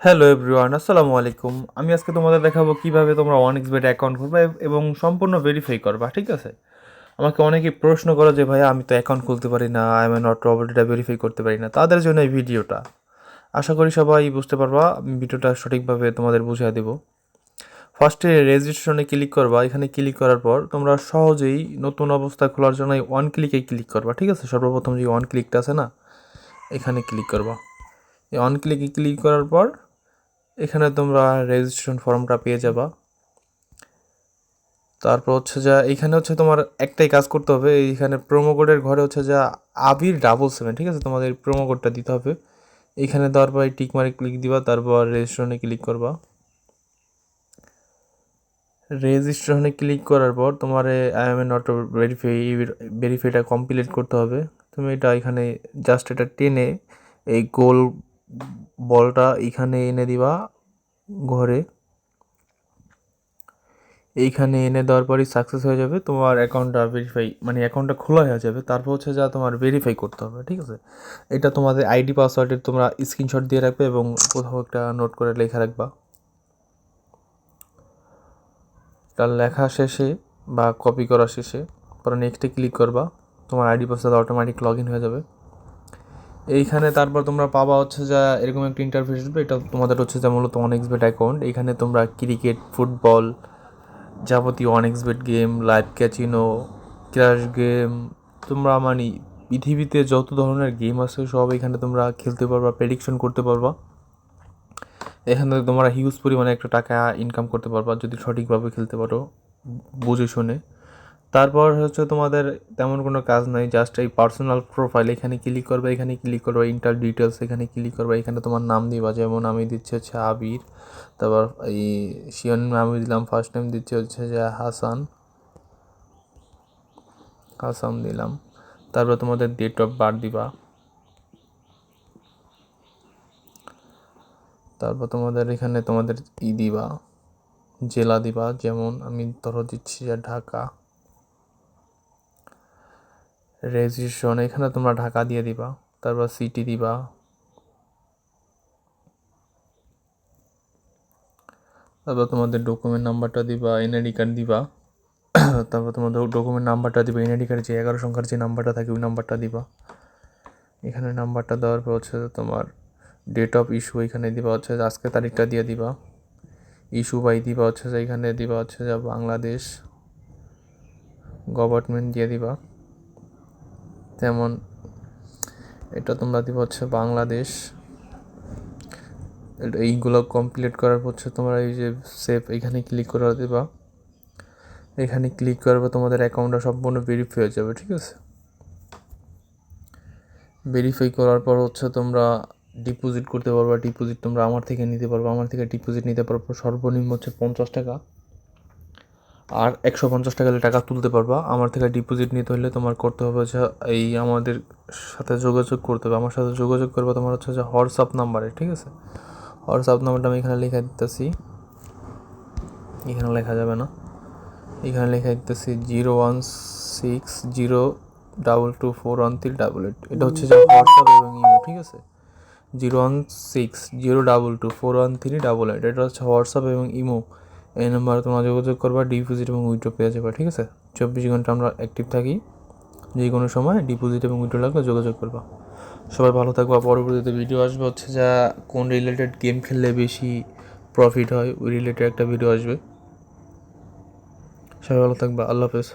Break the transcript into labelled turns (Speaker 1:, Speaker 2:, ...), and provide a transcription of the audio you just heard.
Speaker 1: Hello everyone, আসসালামু আলাইকুম। আমি আজকে তোমাদের দেখাবো কিভাবে তোমরা OneXBet অ্যাকাউন্ট খুলবে এবং সম্পূর্ণ ভেরিফাই করবা, ঠিক আছে? আমাকে অনেকেই প্রশ্ন করো যে ভাইয়া আমি তো অ্যাকাউন্ট খুলতে পারি না, আই এম নট রবট, এটা ভেরিফাই করতে পারি না। তাদের জন্য এই ভিডিওটা। আশা করি সবাই বুঝতে পারবা, আমি ভিডিওটা সঠিকভাবে তোমাদের বুঝিয়ে দেবো। ফার্স্টে রেজিস্ট্রেশনে ক্লিক করবা। এখানে ক্লিক করার পর তোমরা সহজেই নতুন অবস্থা খোলার জন্য এই ওয়ান ক্লিকে ক্লিক করবা, ঠিক আছে? সর্বপ্রথম যে ওয়ান ক্লিকটা আছে না, এখানে ক্লিক করবা। এই ওয়ান ক্লিকে ক্লিক করার পর এখানে তোমরা রেজিস্ট্রেশন ফর্মটা পেয়ে যাবা। তারপর হচ্ছে যা এইখানে হচ্ছে তোমার একটাই কাজ করতে হবে, এইখানে প্রোমো কোডের ঘরে হচ্ছে যা আবির 777, ঠিক আছে? তোমাদের প্রোমো কোডটা দিতে হবে। এইখানে দেওয়ার পর টিক মারে ক্লিক দিবা, তারপর রেজিস্ট্রেশনে ক্লিক করবা। রেজিস্ট্রেশনে ক্লিক করার পর তোমার আই এম নট ভেরিফাইটা কমপ্লিট করতে হবে। তুমি এটা এখানে জাস্ট এটা টেনে এই গোল বলটা এইখানে এনে দিবা ঘরে। এইখানে এনে দেওয়ার পরই সাকসেস হয়ে যাবে, তোমার অ্যাকাউন্টটা ভেরিফাই মানে অ্যাকাউন্টটা খোলা হয়ে যাবে। তারপর হচ্ছে যা তোমার ভেরিফাই করতে হবে, ঠিক আছে? এটা তোমাদের আইডি পাসওয়ার্ডের তোমরা স্ক্রিনশট দিয়ে রাখবে এবং কোথাও একটা নোট করে লেখা রাখবা। তার লেখা শেষে বা কপি করা শেষে পরে নেক্সটে ক্লিক করবা, তোমার ID password automatic log in হয়ে যাবে। এইখানে তারপর তোমরা পাবা হচ্ছে যা এরকম একটা ইন্টারফেস আসবে। এটা তোমাদের হচ্ছে যা মূলত OneXBet অ্যাকাউন্ট। এইখানে তোমরা ক্রিকেট, ফুটবল, যাবতীয় OneXBet game, live casino, crash game, তোমরা মানে পৃথিবীতে যত ধরনের গেম আছে সব এখানে তোমরা খেলতে পারবা, প্রেডিকশন করতে পারবা। এখান থেকে তোমরা হিউজ পরিমাণে একটা টাকা ইনকাম করতে পারবা যদি সঠিকভাবে খেলতে পারো, বুঝে শুনে। তারপর হচ্ছে তোমাদের তেমন কোনো কাজ নাই, জাস্ট এই পার্সোনাল প্রোফাইল এখানে ক্লিক করবে, এখানে ক্লিক করবে ইন্টার ডিটেলস, এখানে ক্লিক করবে। এখানে তোমার নাম দিবা, যেমন আমি দিচ্ছি হচ্ছে আবির। তারপর এই শিওন আমি দিলাম, ফার্স্ট নেম দিচ্ছি হচ্ছে যে হাসান হাসান দিলাম। তারপর তোমাদের ডেট অফ বার্থ দিবা। তারপর তোমাদের এখানে তোমাদের দিবা, জেলা দিবা, যেমন আমি ধরো দিচ্ছি যে ঢাকা। রেজিস্ট্রেশন এখানে তোমরা ঢাকা দিয়ে দিবা, তারপর সিটি দিবা। তারপর তোমাদের ডকুমেন্ট নাম্বারটা দিবা, এনআইডি কার্ড দিবা। তারপর তোমাদের ডকুমেন্ট নাম্বারটা দিবা, এনআইডি কার্ডের যে 11 সংখ্যার যে নাম্বারটা থাকে ওই নাম্বারটা দিবা। এখানে নাম্বারটা দেওয়ার পর হচ্ছে তোমার ডেট অফ ইস্যু এখানে দিবা, হচ্ছে আজকে তারিখটা দিয়ে দিবা। ইস্যু বাই দিবা হচ্ছে যে এখানে দিবা হচ্ছে যা বাংলাদেশ গভর্নমেন্ট দিয়ে দিবা। তেমন এটা তোমরা দিবা হচ্ছে বাংলাদেশ। এইগুলো কমপ্লিট করার পর হচ্ছে তোমরা এই যে সেভ এখানে ক্লিক করে দেবা। এখানে ক্লিক করার পর তোমাদের অ্যাকাউন্টটা সম্পূর্ণ ভেরিফাই হয়ে যাবে, ঠিক আছে? ভেরিফাই করার পর হচ্ছে তোমরা ডিপোজিট করতে পারবা। ডিপোজিট তোমরা আমার থেকে নিতে পারবো, আমার থেকে ডিপোজিট নিতে পারবো সর্বনিম্ন হচ্ছে 50 টাকা, আর 150 টাকা টাকা তুলতে পারবা। আমার থেকে ডিপোজিট নিতে হলে তোমার করতে হবে হচ্ছে এই আমাদের সাথে যোগাযোগ করতে হবে। আমার সাথে যোগাযোগ করবে তোমার হচ্ছে যে হোয়াটসঅ্যাপ নাম্বারে, ঠিক আছে? হোয়াটসঅ্যাপ নাম্বারটা আমি এখানে লিখে দিতেছি, এখানে লেখা যাবে না, এখানে লেখা দিতেছি 01602241388। এটা হচ্ছে যে হোয়াটসঅ্যাপ এবং ইমো, ঠিক আছে? 01602241388, এটা হচ্ছে হোয়াটসঅ্যাপ এবং ইমো। এই নাম্বারে তোমরা যোগাযোগ করবা, ডিপোজিট এবং উইথড্র পেয়ে যাবে, ঠিক আছে? 24 ঘন্টা আমরা অ্যাক্টিভ থাকি, যে কোনো সময় ডিপোজিট এবং উইথড্র লাগলে যোগাযোগ করবা। সবাই ভালো থাকবা। পরবর্তীতে ভিডিও আসবে হচ্ছে যা কোন রিলেটেড গেম খেললে বেশি প্রফিট হয় ওই রিলেটেড একটা ভিডিও আসবে। সবাই ভালো থাকবা, আল্লাহ হাফেজ।